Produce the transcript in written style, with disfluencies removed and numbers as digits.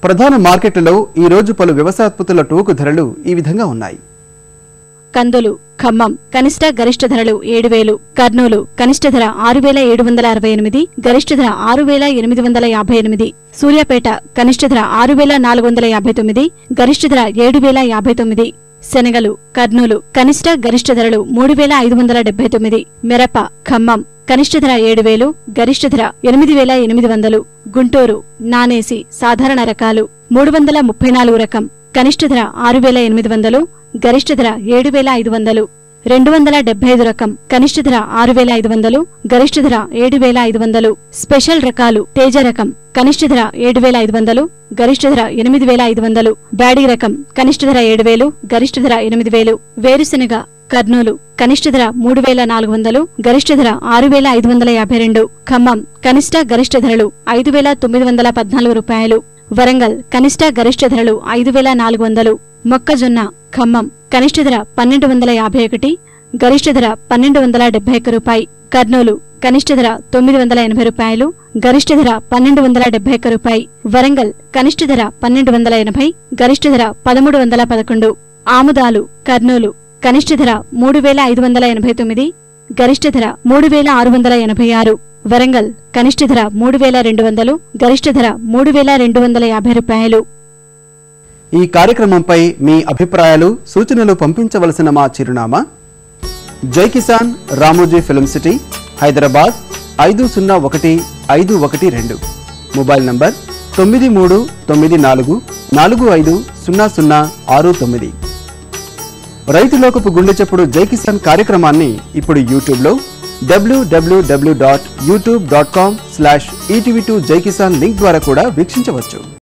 ప్రధాన మార్కెట్లలో ఈ రోజు పలు వ్యవసాయోత్పత్తుల టోకు ధరలు ఈ విధంగా ఉన్నాయి. కందులు ఖమ్మం కనిష్ట గరిష్ట ధరలు 7,000. కర్నూలు కనిష్ట ధర 6,768, గరిష్ట ధర 6,858. సూర్యాపేట కనిష్ట ధర 6,459, గరిష్ట ధర 7,059. శనగలు కర్నూలు కనిష్ట గరిష్ట ధరలు 3,579. మిరప ఖమ్మం కనిష్ట ధర 7,000, గరిష్ట ధర 8,800. గుంటూరు నానేసి సాధారణ రకాలు 334 రకం, కనిష్ట ధర 6,800, గరిష్ట ధర 7,500. 275 రకం, కనిష్ట ధర 6,500, గరిష్ట ధర 7,500. స్పెషల్ రకాలు తేజ రకం కనిష్ట ధర 7,500, గరిష్ట ధర 8,500. బ్యాడీ రకం కనిష్ట ధర 7,000, గరిష్ట ధర 8,000. వేరుశెనగ కర్నూలు కనిష్ట ధర 3,400, గరిష్ట ధర 6,552. ఖమ్మం కనిష్ట గరిష్ట ధరలు 5,914 రూపాయలు. వరంగల్ కనిష్ట గరిష్ట ధరలు 5,400. మొక్కజొన్న ఖమ్మం కనిష్ట ధర 1,251, గరిష్ట ధర 1,271 రూపాయి. కర్నూలు కనిష్ట ధర 980 రూపాయలు, గరిష్ట ధర 1,271 రూపాయి. వరంగల్ కనిష్ట ధర 1,280, గరిష్ట ధర 1,311. ఆముదాలు కర్నూలు కనిష్ట ధర 3,589, గరిష్ట ధర 3,686. వరంగల్ కనిష్ట ధర 3,200, గరిష్ట ధర 3,250 రూపాయలు. ఈ కార్యక్రమంపై మీ అభిప్రాయాలు సూచనలు పంపించవలసిన మా చిరునామా జై Kisan Ramoji film city Hyderabad 501-512. Mobile number 9394450069. రైతులోకపు గుండె చప్పుడు జై కిసాన్ కార్యక్రమాన్ని ఇప్పుడు యూట్యూబ్లో www.youtube.com/etv2jaikisan లింక్ ద్వారా కూడా వీక్షించవచ్చు.